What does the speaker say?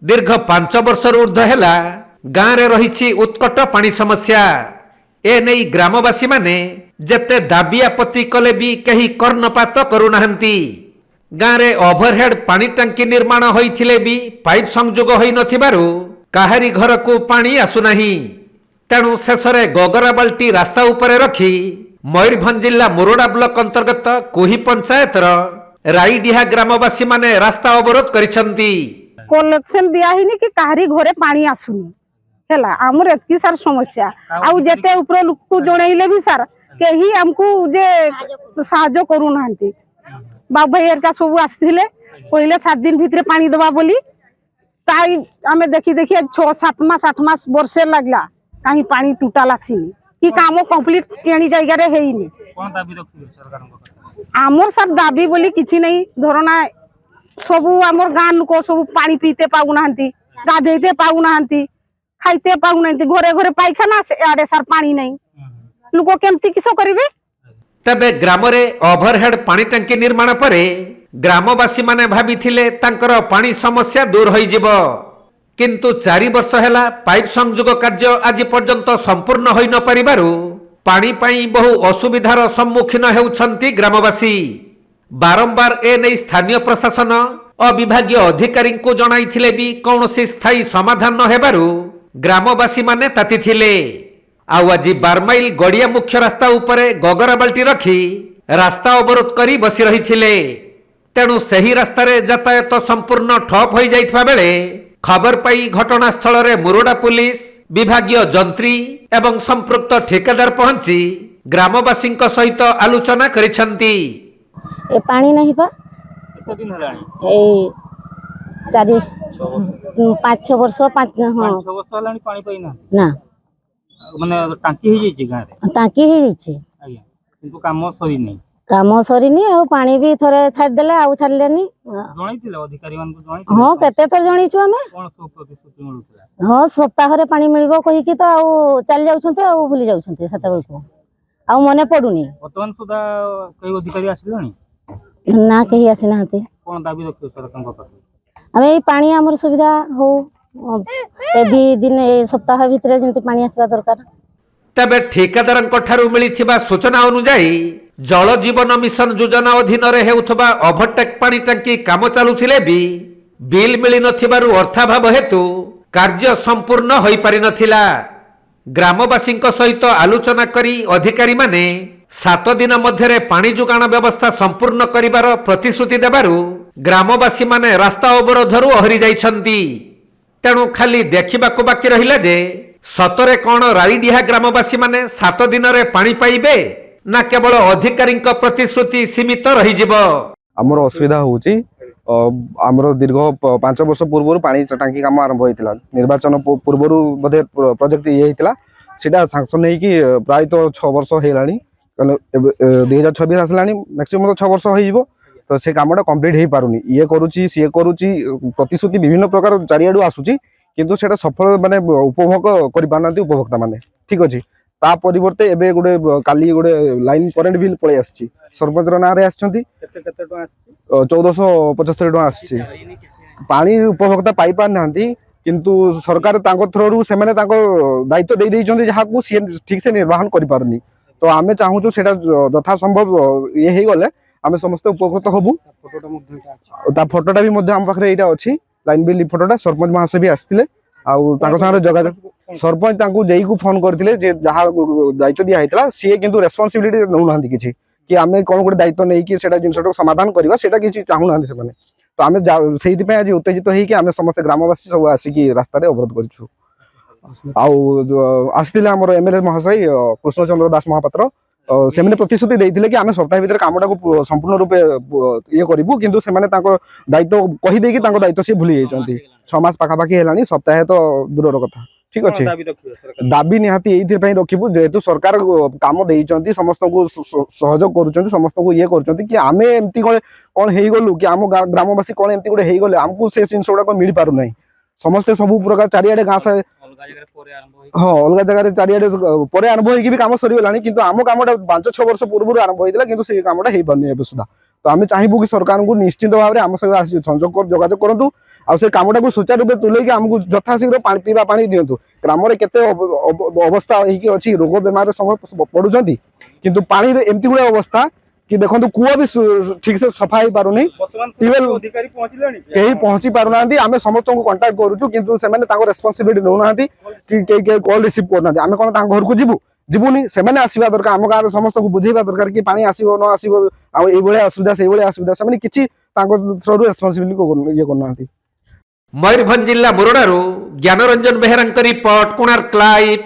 दीर्घ 5 वर्ष ऊर्ध्व है गाँव में रही उत्कट पानी समस्या। ए नहीं ग्रामवासी माने जेते दाबी आपत्ति कले भी कहीं कर्णपात करूना। गाँव में ओभरहेड पानी टांकी निर्माण होइथिले भी पाइप संयोग होई नथिबारु काहारी घर को पानी आसुना। तेणु शेष में गगरा बाल्टी रास्ता उपरे रखी मयूरभंज जिला मुरोडा ब्लॉक अंतर्गत कोही पंचायत राईडिहा ग्रामवासी माने रास्ता अवरोध करिसंती। कलेक्शन दिया ही नहीं कि काहारी घरे पानी आसुनी हैला हमर एतकी सार समस्या आउ जेते ऊपर लोक को जणैले भी सार केही हमकु जे सहायता करू नांती। बाबू भाई एरका सब आस्थिले पहिले 7 दिन भितरे पानी दबा बोली ताई हमें देखी देखी 6-7 मास 8 मास वर्षे लागला कहीं पानी टूटाल आसीनी कि काम कंप्लीट केनी जायगा रे हेइनी। कोन दाबी रखिबे सरकार को आमर सब दाबी बोली किछि नहीं धरना सबू आमर गाँ लोक सब पानी पीते पाऊ नांती गाधेते पाऊ नांती खाइते पाऊ नांती घरे घरे पाइखाना आडे सार पानी नहीं लोक केमती किस करिवे। तबे ग्राम रे ओभरहेड पानी टांकी निर्माण परे ग्रामवासी माने भाबिथिले तांकर पानी समस्या दूर होई जिवो, किंतु 4 वर्ष हैला पाइप संयोग कार्य आज पर्यंत संपूर्ण होई न परिबारु पानी पाई बहु असुविधार सम्मुखीन हेउछंती ग्रामवासी। बारंबार ए नहीं स्थानीय प्रशासन और विभागीय अधिकारी को जणाइथिले भी कौनसी स्थायी समाधान न हेबारु ग्रामवासी माने तातिथिले। आउ आज 12 माइल गड़िया मुख्य रास्ता उपरे गगरा बाल्टी रखी रास्ता अवरोध करी बसी रहिथिले। तेणु सही रास्ता रे यातायात संपूर्ण ठप होई जाइथबा बेले खबर पाई घटनास्थल रे मुरोडा पुलिस विभागीय जंत्री एवं संपृक्त ठेकेदार पहुंची ग्रामवासी सहित आलोचना करिसंती। ए पानी नहीं पा कितना दिन हलानी ए 5-6 वर्ष 5 हां 6 वर्ष हलानी पानी पाइना ना माने टांकी ही जाई गाँ रे टांकी ही जाइछे आज्ञा किंतु काम सरी नहीं काम सरीनी आ पानी भी थोरे छाड़ देले आ छाड़लेनी जणाइथिले अधिकारी मान को जणाइथिले हां केते थोर जणीछु हमें कोन सब प्रतिश्रुति मिलुतला हां सप्ताह रे पानी मिलबो कहि कि तो आ चल जाउछन्ते आ भूली जाउछन्ते सते बेल को आ मने पडुनी वर्तमान सुधा कई अधिकारी आसिलोनी ना कहीं आसी ना कोन दाबी रखियो सरकार को पास हमें पानी आमर सुविधा हो ए 2 दिन ए सप्ताह भितरे जेंति पानी आसीबा दरकार। तबे ठेकेदारन ठारू मिलिथिबा सूचना अनुसार जल जीवन मिशन योजना अधीन रे हेउथबा ओभरटेक पानी टांकी काम चालुथिले भी बिल मिली नथिबारु अर्थाभाव हेतु कार्य संपूर्ण होई पारि नथिला। ग्रामवासी सहित आलोचना करी अधिकारी माने 7 दिन मध्य पानी जोगाण व्यवस्था संपूर्ण करिवार प्रतिश्रुति देबारु ग्रामवासी माने रास्ता अवरोधरु ओहरी जाइछंती। तेणु खाली देखिबाको बाकी रहिला जे सतरे कोन राईडिहा ग्रामवासी माने 7 दिन रे पानी पाइबे ना केवल अधिकारी प्रतिश्रुति सीमित रही जिवो। आमर असुविधा होउची आमर दीर्घ 5 वर्ष पूर्व पानी टांकी काम आरंभ होइतिला निर्वाचन पूर्व बधे प्रोजेक्ट ये हेतिला सेटा सैंक्शन नै कि प्राय तो 6 वर्ष हेलानी 2026 आसलानी मैक्सिमम तो 6 वर्ष हो जिवो तो से कामटा कंप्लीट हे पारुनी ये करूची सी करूची प्रतिश्रुति विभिन्न प्रकार चारियाडू आसुची किंतु सेटा सफल माने उपभोग करि पानांती उपभोक्ता माने ठीक अछि। ता परिवर्ते एबे गुडे काली गुडे लाइन करेंट बिल पळे आछि सरपंच रो नारे आछंती केते टका आछि 1475 टका आछि पानी उपभोक्ता पाई पार नांती किंतु सरकार तांको थ्रोरू से माने तांको दायित्व दे देइछंती जहा को ठीक से निर्वहन करि पारुनी तो आमे चाहू जो सेटा यथा संभव ये हे गले आमे समस्त उपकृत होबु। फोटोटा भी मध्य हम पाखरे एटा अछि लाइन बिल फोटोटा सरपंच महाशय भी आस्थिले आउ तांको संगे जोगाजोग सरपंच तांको जेई को फोन करथिले जे जहा दायित्व दिया हेतला सी किंतु रेस्पोंसिबिलिटी नउ नांती किछि कि आमे कोन गुडे दायित्व नै कि सेटा जिनसटो समाधान करबा सेटा किछि चाहू नांती से माने तो आमे सेहि पे आज उत्तेजित हेइ कि आमे समस्त ग्रामवासी सब आसी कि रास्ता रे अवरोध करछु। आउ आस्थिले हमर एमएलए महाशय कृष्णचंद्र दास महापात्र से प्रतिश्रुति देइथिले कि आमे सप्ताह भीतर कामटा को संपूर्ण रूपे ये करिवु किंतु से माने तांको दायित्व कहि देकी तांको दायित्व से भूली जाइछंती 6 मास पाखा पाखी हेलानी सप्ताह तो दूरर कथा ठीक अछि। दाबी निहाती एइथिर पई रखिबु जेतु सरकार काम देइछंती समस्त को सहयोग करूछंती समस्त को ये करूछंती कि आमे एम्ति कोन हेइ गलु कि आम ग्रामवासी कोन एम्ति गुडे हेइ गले हमकु से जिनस गुडा को मिली पारु नै समस्त सब प्रकार चारियाडे गाँ ଅଲଗା ଜାଗାରେ ପରେ ଆରମ୍ଭ ହେଇଛି। ହଁ ଅଲଗା ଜାଗାରେ ଚାରିଆଡେ ପରେ ଆରମ୍ଭ ହେଇକି ବି କାମ ସରିଗଲାଣି, କିନ୍ତୁ ଆମ କାମଟା 5-6 ବର୍ଷ ପୂର୍ବରୁ ଆରମ୍ଭ ହେଇଥିଲା, କିନ୍ତୁ ସେଇ କାମଟା ହେଇପାରୁନି ଏବେ ସୁଦ୍ଧା। ତ ଆମେ ଚାହିଁବୁ କି ସରକାରଙ୍କୁ ନିଶ୍ଚିତ ଭାବରେ ଆମ ସହିତ ଆସି ଯୋଗାଯୋଗ କରନ୍ତୁ, ଆଉ ସେ କାମଟାକୁ ସୁଚାରୁ ରୂପେ ତୁଲେଇକି ଆମକୁ ଯଥାଶୀଘ୍ର ପିଇବା ପାଣି ଦିଅନ୍ତୁ। ଗ୍ରାମରେ କେତେ ଅବସ୍ଥା ହେଇକି ଅଛି, ରୋଗ ବେମାରରେ ସମସ୍ତେ ପଡୁଛନ୍ତି, କିନ୍ତୁ ପାଣିରେ ଏମିତି ଗୁଡେ ଅବସ୍ଥା କି ଦେଖନ୍ତୁ କୂଅ ବି ଠିକ ସେ ସଫା ହେଇପାରୁନି, ବର୍ତ୍ତମାନ ଟ୍ୟୁବୱେଲ ଅଧିକାରୀ ପହଞ୍ଚିଲେଣି କେହି ପହଞ୍ଚି ପାରୁନାହାନ୍ତି। ଆମେ ସମସ୍ତଙ୍କୁ କଣ୍ଟାକ୍ଟ କରୁଛୁ, କିନ୍ତୁ ସେମାନେ ତାଙ୍କ ରେସ୍ପନ୍ସିବିଲିଟି ନେଉନାହାନ୍ତି କି କେହି କଲ୍ ରିସିଭ୍ କରୁନାହାନ୍ତି। ଆମେ କଣ ତାଙ୍କ ଘରକୁ ଯିବୁନି? ସେମାନେ ଆସିବା ଦରକାର, ଆମ ଗାଁରେ ସମସ୍ତଙ୍କୁ ବୁଝେଇବା ଦରକାର କି ପାଣି ଆସିବ ନ ଆସିବ, ଆଉ ଏଇଭଳିଆ ଅସୁବିଧା ସେଇଭଳିଆ ଅସୁବିଧା, ସେମାନେ କିଛି ତାଙ୍କ ଥ୍ରୋରୁ ରେସ୍ପନ୍ସିବିଲିଟି ଇଏ କରୁନାହାନ୍ତି। ମୟୂରଭଞ୍ଜ ଜିଲ୍ଲା ମୁରଡ଼ାରୁ ଜ୍ଞାନରଞ୍ଜନ ବେହେରାଙ୍କ ରିପୋର୍ଟ, କୋଣାର୍କ ଲାଇଭ୍।